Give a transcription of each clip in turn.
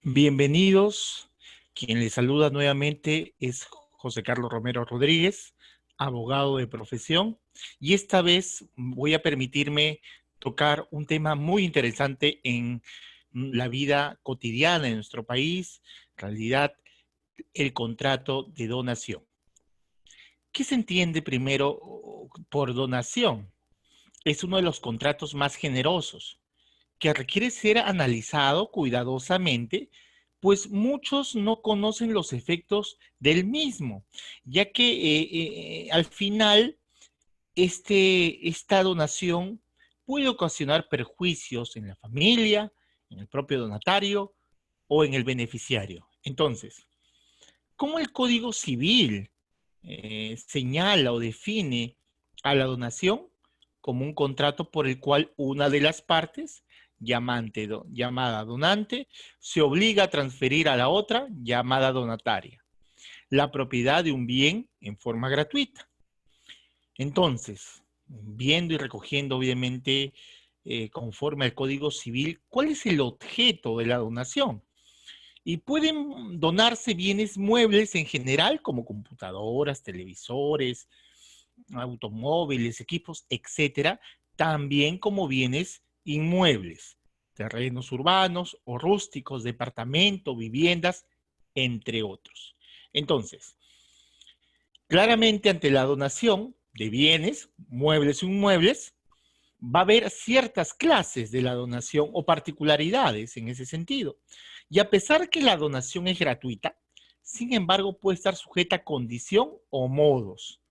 Bienvenidos. Quien les saluda nuevamente es José Carlos Romero Rodríguez, abogado de profesión, y esta vez voy a permitirme tocar un tema muy interesante en la vida cotidiana de nuestro país, en realidad el contrato de donación. ¿Qué se entiende primero por donación? Es uno de los contratos más generosos que requiere ser analizado cuidadosamente, pues muchos no conocen los efectos del mismo, ya que al final esta donación puede ocasionar perjuicios en la familia, en el propio donatario o en el beneficiario. Entonces, ¿cómo el Código Civil señala o define a la donación como un contrato por el cual una de las partes, llamada donante, se obliga a transferir a la otra, llamada donataria, la propiedad de un bien en forma gratuita? Entonces, viendo y recogiendo obviamente conforme al Código Civil, ¿cuál es el objeto de la donación? Y pueden donarse bienes muebles en general, como computadoras, televisores, automóviles, equipos, etcétera, también como bienes inmuebles, terrenos urbanos o rústicos, departamentos, viviendas, entre otros. Entonces, claramente ante la donación de bienes, muebles o inmuebles, va a haber ciertas clases de la donación o particularidades en ese sentido. Y a pesar que la donación es gratuita, sin embargo puede estar sujeta a condición o modos,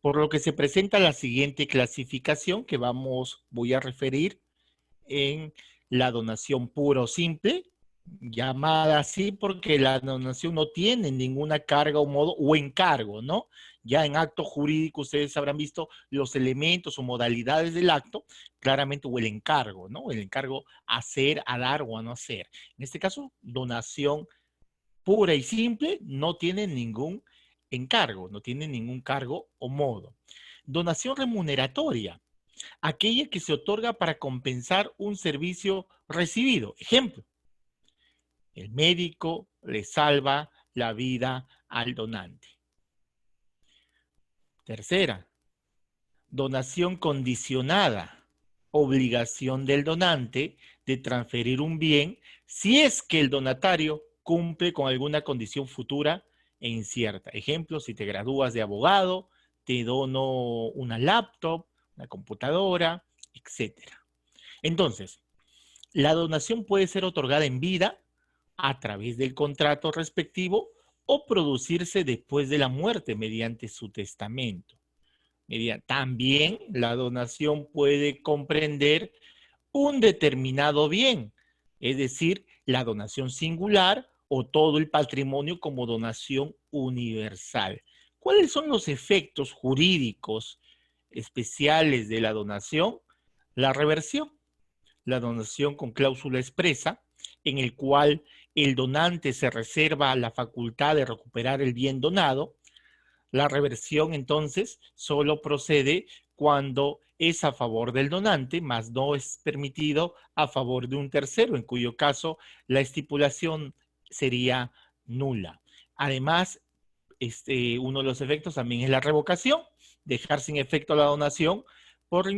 por lo que se presenta la siguiente clasificación que voy a referir en la donación pura o simple, llamada así porque la donación no tiene ninguna carga o modo o encargo, ¿no? Ya en acto jurídico ustedes habrán visto los elementos o modalidades del acto, claramente, o el encargo, ¿no? El encargo a hacer, a dar o a no hacer. En este caso, donación pura y simple no tiene ningún encargo, no tiene ningún cargo o modo. Donación remuneratoria, aquella que se otorga para compensar un servicio recibido. Ejemplo, el médico le salva la vida al donante. Tercera, donación condicionada, obligación del donante de transferir un bien si es que el donatario cumple con alguna condición futura e incierta. Ejemplo, si te gradúas de abogado, te dono una laptop, una computadora, etcétera. Entonces, la donación puede ser otorgada en vida a través del contrato respectivo o producirse después de la muerte mediante su testamento. También la donación puede comprender un determinado bien, es decir, la donación singular o todo el patrimonio como donación universal. ¿Cuáles son los efectos jurídicos especiales de la donación? La reversión, la donación con cláusula expresa, en el cual el donante se reserva la facultad de recuperar el bien donado. La reversión, entonces, solo procede cuando es a favor del donante, mas no es permitido a favor de un tercero, en cuyo caso la estipulación sería nula. Además, uno de los efectos también es la revocación, dejar sin efecto la donación por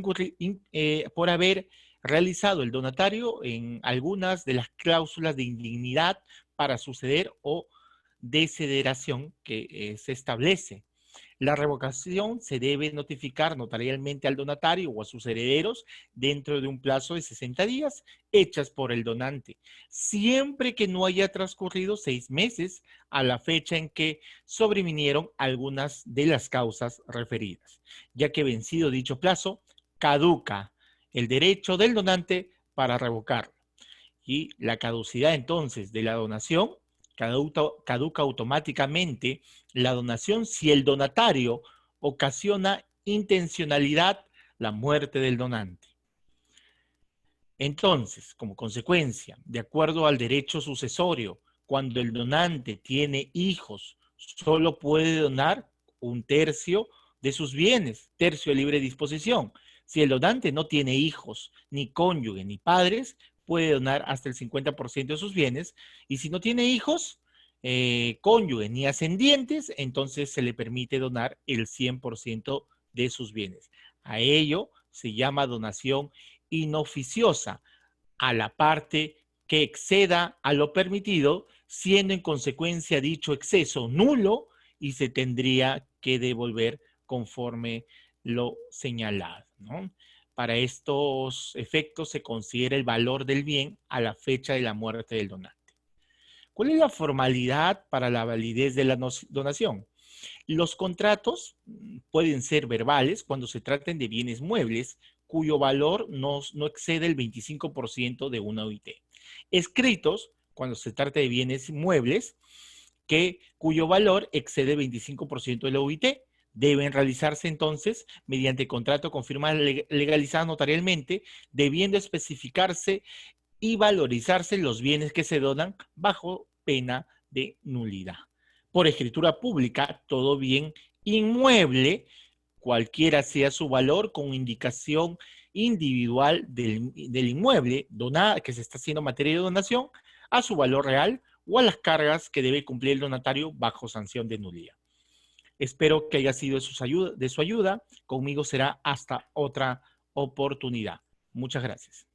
haber realizado el donatario en algunas de las cláusulas de indignidad para suceder o desideración que se establece. La revocación se debe notificar notarialmente al donatario o a sus herederos dentro de un plazo de 60 días, hechas por el donante, siempre que no haya transcurrido 6 meses a la fecha en que sobrevinieron algunas de las causas referidas, ya que vencido dicho plazo, caduca el derecho del donante para revocarlo. Y la caducidad entonces de la donación caduca automáticamente la donación si el donatario ocasiona intencionalidad la muerte del donante. Entonces, como consecuencia, de acuerdo al derecho sucesorio, cuando el donante tiene hijos, solo puede donar un tercio de sus bienes, tercio de libre disposición. Si el donante no tiene hijos, ni cónyuge, ni padres, puede donar hasta el 50% de sus bienes, y si no tiene hijos, cónyuges ni ascendientes, entonces se le permite donar el 100% de sus bienes. A ello se llama donación inoficiosa, a la parte que exceda a lo permitido, siendo en consecuencia dicho exceso nulo y se tendría que devolver conforme lo señalado, ¿no? Para estos efectos se considera el valor del bien a la fecha de la muerte del donante. ¿Cuál es la formalidad para la validez de la donación? Los contratos pueden ser verbales cuando se traten de bienes muebles cuyo valor no excede el 25% de una OIT. Escritos cuando se trata de bienes muebles cuyo valor excede el 25% de la OIT. Deben realizarse entonces mediante contrato con firma legalizada notarialmente, debiendo especificarse y valorizarse los bienes que se donan bajo pena de nulidad. Por escritura pública, todo bien inmueble, cualquiera sea su valor, con indicación individual del inmueble que se está haciendo materia de donación, a su valor real o a las cargas que debe cumplir el donatario bajo sanción de nulidad. Espero que haya sido de su ayuda. Conmigo será hasta otra oportunidad. Muchas gracias.